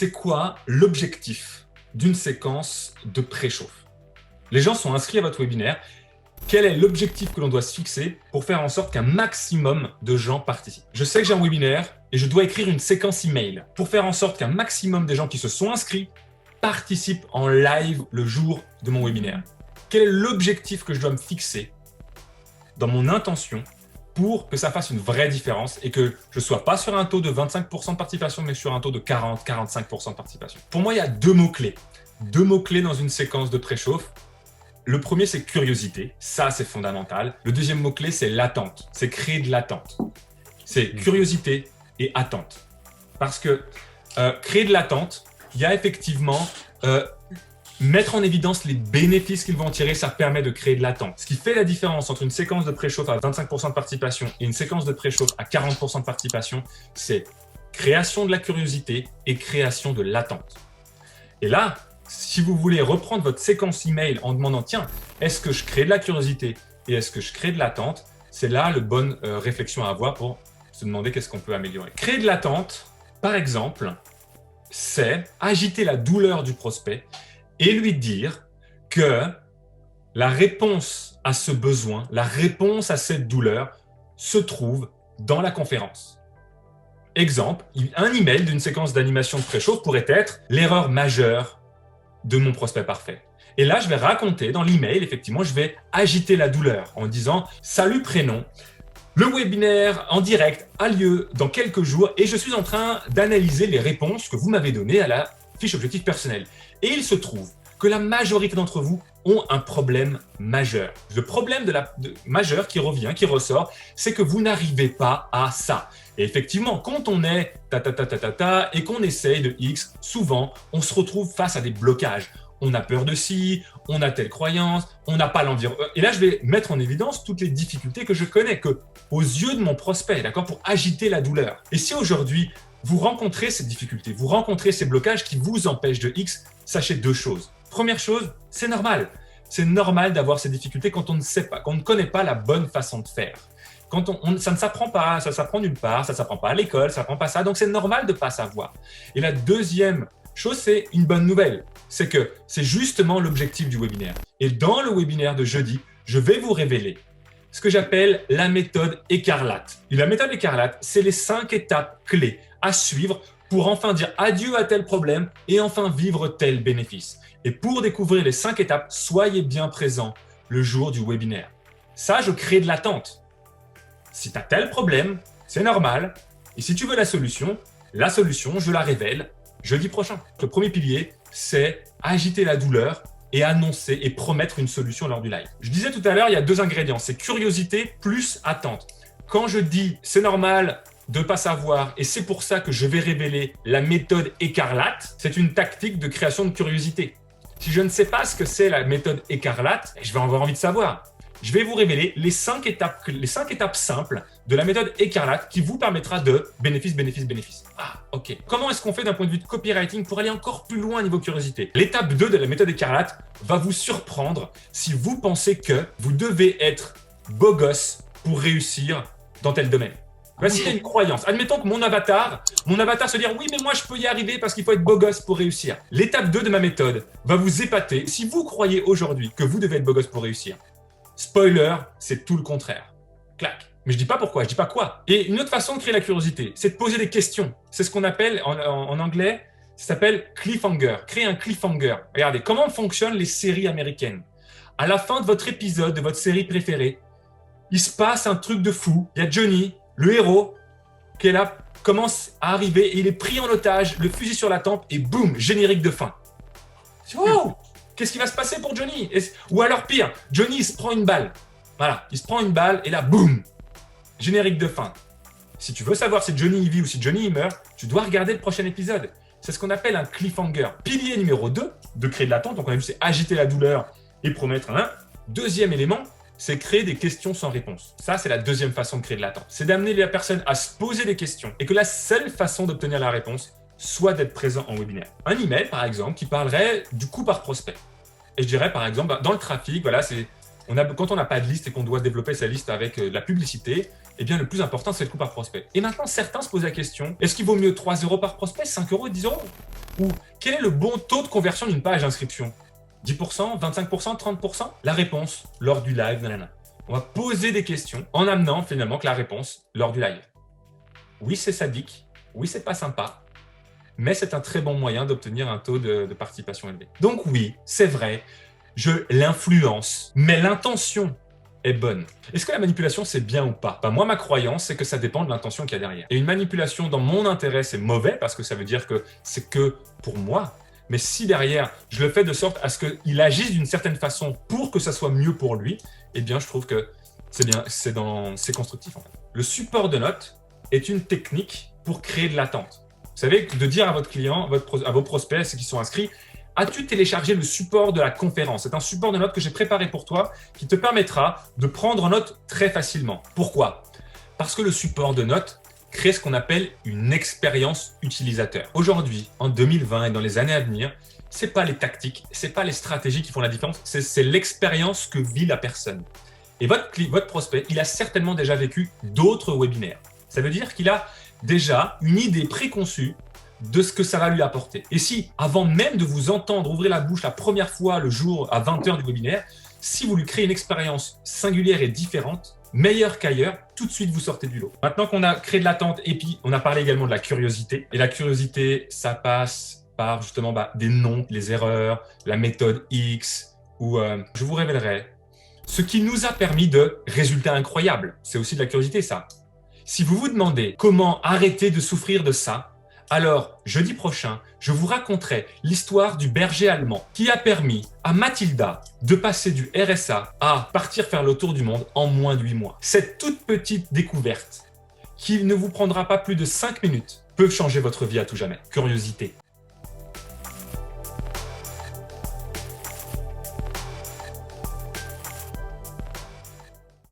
c'est quoi l'objectif d'une séquence de préchauffe? Les gens sont inscrits à votre webinaire. Quel est l'objectif que l'on doit se fixer pour faire en sorte qu'un maximum de gens participent? Je sais que j'ai un webinaire et je dois écrire une séquence email pour faire en sorte qu'un maximum des gens qui se sont inscrits participent en live le jour de mon webinaire. Quel est l'objectif que je dois me fixer dans mon intention pour que ça fasse une vraie différence et que je ne sois pas sur un taux de 25% de participation, mais sur un taux de 40-45% de participation? Pour moi, il y a deux mots-clés. Deux mots-clés dans une séquence de préchauffe. Le premier, c'est curiosité. Ça, c'est fondamental. Le deuxième mot-clé, c'est l'attente. C'est créer de l'attente. C'est curiosité et attente. Parce que créer de l'attente, il y a effectivement mettre en évidence les bénéfices qu'ils vont en tirer, ça permet de créer de l'attente. Ce qui fait la différence entre une séquence de préchauffe à 25% de participation et une séquence de préchauffe à 40% de participation, c'est création de la curiosité et création de l'attente. Et là, si vous voulez reprendre votre séquence email en demandant « Tiens, est-ce que je crée de la curiosité et est-ce que je crée de l'attente ?» C'est là la bonne réflexion à avoir pour se demander qu'est-ce qu'on peut améliorer. Créer de l'attente, par exemple, c'est agiter la douleur du prospect et lui dire que la réponse à ce besoin, la réponse à cette douleur se trouve dans la conférence. Exemple, un email d'une séquence d'animation de préchauffe pourrait être l'erreur majeure de mon prospect parfait. Et là, je vais raconter dans l'email, effectivement, je vais agiter la douleur en disant « Salut prénom, le webinaire en direct a lieu dans quelques jours et je suis en train d'analyser les réponses que vous m'avez données à la fiche objectif personnel. Et il se trouve que la majorité d'entre vous ont un problème majeur. Le problème majeur qui revient, qui ressort, c'est que vous n'arrivez pas à ça. Et effectivement, quand on est et qu'on essaye de X, souvent, on se retrouve face à des blocages. On a peur de ci, on a telle croyance, on n'a pas l'environnement. Et là, je vais mettre en évidence toutes les difficultés que je connais, aux yeux de mon prospect, d'accord, pour agiter la douleur. Et si aujourd'hui, vous rencontrez ces difficultés, vous rencontrez ces blocages qui vous empêchent de X, sachez deux choses. Première chose, c'est normal. C'est normal d'avoir ces difficultés quand on ne sait pas, quand on ne connaît pas la bonne façon de faire. Quand ça ne s'apprend pas, ça s'apprend nulle part, ça ne s'apprend pas à l'école, ça s'apprend pas ça. Donc, c'est normal de ne pas savoir. Et la deuxième chose, c'est une bonne nouvelle. C'est que c'est justement l'objectif du webinaire. Et dans le webinaire de jeudi, je vais vous révéler ce que j'appelle la méthode écarlate. Et la méthode écarlate, c'est les 5 étapes clés à suivre pour enfin dire adieu à tel problème et enfin vivre tel bénéfice. Et pour découvrir les 5 étapes, soyez bien présents le jour du webinaire. Ça, je crée de l'attente. Si tu as tel problème, c'est normal. Et si tu veux la solution, je la révèle jeudi prochain. Le premier pilier, c'est agiter la douleur et annoncer et promettre une solution lors du live. Je disais tout à l'heure, il y a 2 ingrédients, c'est curiosité plus attente. Quand je dis c'est normal de ne pas savoir et c'est pour ça que je vais révéler la méthode écarlate, c'est une tactique de création de curiosité. Si je ne sais pas ce que c'est la méthode écarlate, je vais avoir envie de savoir. Je vais vous révéler les 5 étapes simples de la méthode écarlate qui vous permettra de bénéfice, bénéfice, bénéfice. Ah, ok. Comment est-ce qu'on fait d'un point de vue de copywriting pour aller encore plus loin niveau curiosité? L'étape 2 de la méthode écarlate va vous surprendre si vous pensez que vous devez être beau gosse pour réussir dans tel domaine. Voici une croyance. Admettons que mon avatar se dit « Oui, mais moi, je peux y arriver parce qu'il faut être beau gosse pour réussir. » L'étape 2 de ma méthode va vous épater si vous croyez aujourd'hui que vous devez être beau gosse pour réussir. Spoiler, c'est tout le contraire. Clac. Mais je dis pas pourquoi, je dis pas quoi. Et une autre façon de créer la curiosité, c'est de poser des questions. C'est ce qu'on appelle, en anglais, ça s'appelle cliffhanger. Créer un cliffhanger. Regardez, comment fonctionnent les séries américaines? À la fin de votre épisode, de votre série préférée, il se passe un truc de fou. Il y a Johnny, le héros, qui est là, commence à arriver, et il est pris en otage, le fusil sur la tempe, et boum, générique de fin. Wow! Qu'est-ce qui va se passer pour Johnny? Ou alors pire, Johnny il se prend une balle. Voilà, il se prend une balle et là, boum, générique de fin. Si tu veux savoir si Johnny y vit ou si Johnny y meurt, tu dois regarder le prochain épisode. C'est ce qu'on appelle un cliffhanger. Pilier numéro 2 de créer de l'attente. Donc on a vu, c'est agiter la douleur et promettre un. Deuxième élément, c'est créer des questions sans réponse. Ça, c'est la deuxième façon de créer de l'attente. C'est d'amener la personne à se poser des questions et que la seule façon d'obtenir la réponse soit d'être présent en webinaire. Un email, par exemple, qui parlerait du coût par prospect. Et je dirais, par exemple, dans le trafic, voilà, quand on n'a pas de liste et qu'on doit développer sa liste avec de la publicité, eh bien, le plus important, c'est le coût par prospect. Et maintenant, certains se posent la question, est-ce qu'il vaut mieux 3 € par prospect, 5 € et 10 €? Ou quel est le bon taux de conversion d'une page d'inscription? 10%, 25%, 30%? La réponse lors du live. Nanana. On va poser des questions en amenant finalement que la réponse lors du live. Oui, c'est sadique. Oui, c'est pas sympa. Mais c'est un très bon moyen d'obtenir un taux de participation élevé. Donc oui, c'est vrai, je l'influence, mais l'intention est bonne. Est-ce que la manipulation, c'est bien ou pas? Moi, ma croyance, c'est que ça dépend de l'intention qu'il y a derrière. Et une manipulation dans mon intérêt, c'est mauvais parce que ça veut dire que c'est que pour moi. Mais si derrière, je le fais de sorte à ce qu'il agisse d'une certaine façon pour que ça soit mieux pour lui, eh bien, je trouve que c'est bien, c'est constructif en fait. Le support de notes est une technique pour créer de l'attente. Vous savez, de dire à votre client, à vos prospects, ceux qui sont inscrits, as-tu téléchargé le support de la conférence? C'est un support de notes que j'ai préparé pour toi qui te permettra de prendre note très facilement. Pourquoi? Parce que le support de notes crée ce qu'on appelle une expérience utilisateur. Aujourd'hui, en 2020 et dans les années à venir, c'est pas les tactiques, c'est pas les stratégies qui font la différence, c'est l'expérience que vit la personne. Et votre prospect, il a certainement déjà vécu d'autres webinaires. Ça veut dire qu'il a déjà une idée préconçue de ce que ça va lui apporter. Et si, avant même de vous entendre ouvrir la bouche la première fois le jour à 20h du webinaire, si vous lui créez une expérience singulière et différente, meilleure qu'ailleurs, tout de suite vous sortez du lot. Maintenant qu'on a créé de l'attente et puis on a parlé également de la curiosité. Et la curiosité, ça passe par justement des noms, les erreurs, la méthode X, ou je vous révélerai ce qui nous a permis de résultats incroyables. C'est aussi de la curiosité, ça. Si vous vous demandez comment arrêter de souffrir de ça, alors jeudi prochain, je vous raconterai l'histoire du berger allemand qui a permis à Mathilda de passer du RSA à partir faire le tour du monde en moins de 8 mois. Cette toute petite découverte qui ne vous prendra pas plus de 5 minutes peut changer votre vie à tout jamais. Curiosité.